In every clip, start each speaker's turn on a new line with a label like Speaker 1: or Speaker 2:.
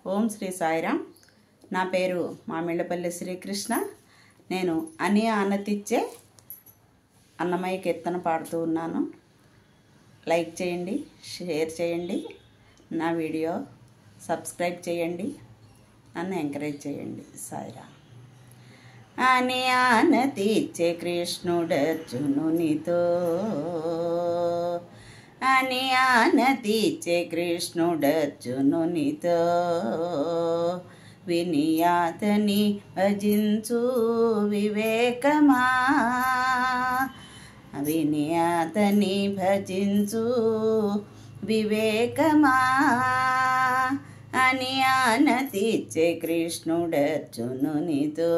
Speaker 1: ఓం శ్రీ సాయిరామ్. నా పేరు మామిళ్ళపల్లి శ్రీకృష్ణ. నేను అని ఆనతిచ్చే అన్నమయ్య కీర్తన పాడుతూ ఉన్నాను. లైక్ చేయండి, షేర్ చేయండి, నా వీడియో సబ్స్క్రైబ్ చేయండి, నన్ను ఎంకరేజ్ చేయండి. సాయిరామ్. అని ఆనతిచ్చే కృష్ణుడర్జునునితో, అని ఆనతిచ్చే కృష్ణుడర్జునునితో, వినియాతని భజించు వివేకమా, వినియాతని భజించు వివేకమా. అని ఆనతిచ్చే కృష్ణుడర్జునునితో,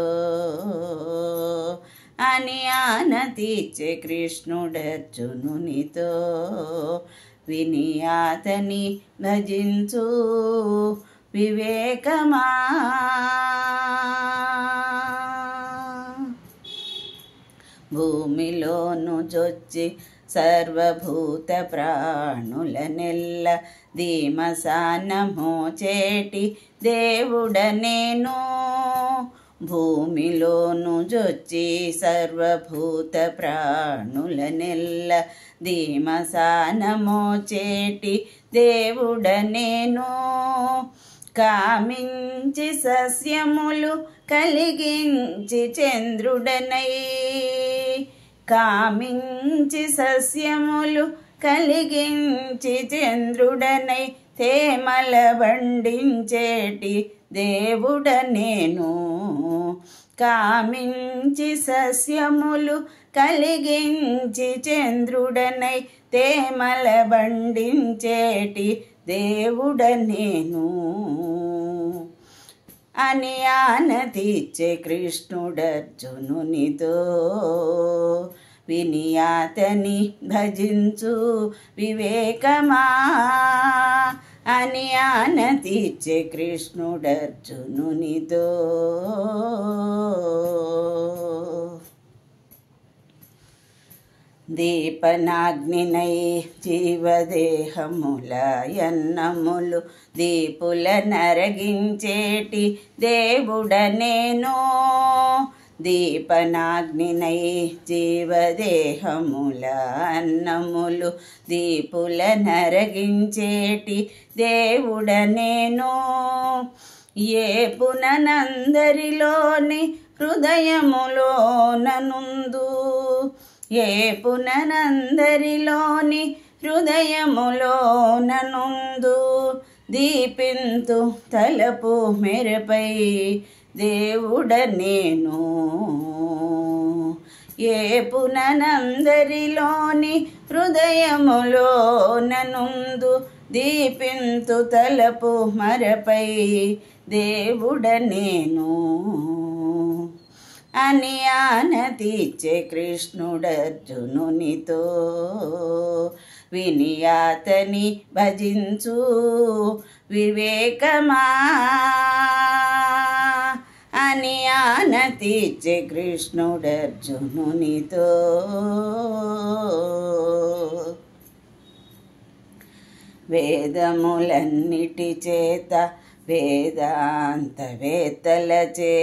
Speaker 1: అని ఆనతిచ్చే కృష్ణుడర్జునునితో, వినియాతని భజించు వివేకమా. భూమిలోను జొచ్చి సర్వభూత ప్రాణులనెల్ల ధీమసానమో చేటి దేవుడనేను. భూమిలోను జొచ్చి సర్వభూత ప్రాణులనెల్ల ధీమసానమో చేటి దేవుడనేను. కామించి సస్యములు కలిగించి చంద్రుడనై, కామించి సస్యములు కలిగించి చంద్రుడనై, తేమల బండించేటి దేవుడనేను. కామించి సస్యములు కలిగించి చంద్రుడనై, తేమల బండించేటి దేవుడనేను. అని ఆనతిచ్చే కృష్ణుడర్జునునితో, వినియాతని భజించు వివేకమా. అని ఆనతిచ్చే కృష్ణుడర్జునునితో. దీపనాగ్నినై జీవదేహముల యన్నములు దీపుల నరగించేటి దేవుడనేను. దీపనాగ్నినై జీవదేహముల అన్నములు దీపుల నరగించేటి దేవుడనేను. ఏ పుననందరిలోని హృదయములోననుందు, ఏ పుననందరిలోని హృదయములోననుందు, దీపింతు తలపు మెరపై దేవుడనేను. ఏ పుననందరిలోని హృదయములోననుందు, దీపింతు తలపు మరపై దేవుడనేను. అని ఆనతిచ్చే కృష్ణుడర్జునునితో, వినియాతని భజించు వివేకమా. అని ఆనతిచ్చే కృష్ణుడర్జునునితో. వేదములన్నిటి చేత వేదాంతవేత్తలచే,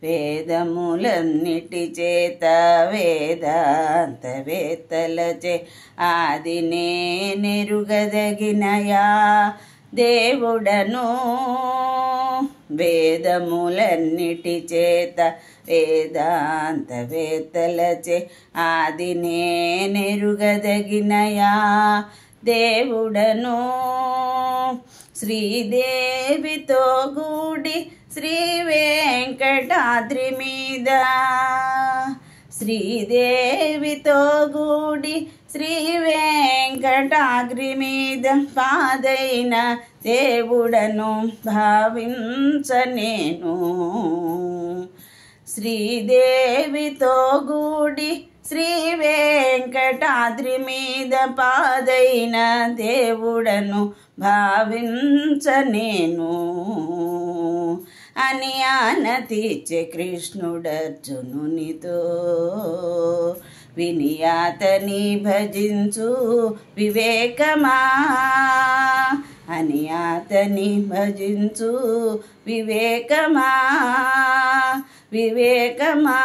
Speaker 1: వేదములన్నిటి చేత వేదాంతవేత్తలచే, ఆదినే నెరుగదగినయా దేవుడను. వేదములన్నిటి చేత వేదాంతవేత్తలచే, ఆదినే నెరుగదగినయా దేవుడను. శ్రీదేవితో గూడి శ్రీ వెంకటాద్రి మీద, శ్రీదేవితో గూడి శ్రీ వెంకటాద్రి మీద, పాదైన దేవుడను భావించనేను. శ్రీదేవితో గూడి శ్రీ వెంకటాద్రి మీద, పాదైన దేవుడను భావించనేను. అని ఆనతిచ్చే కృష్ణుడర్జునునితో, వినియాతని భజించు వివేకమా. అని అతని భజించు వివేకమా వివేకమా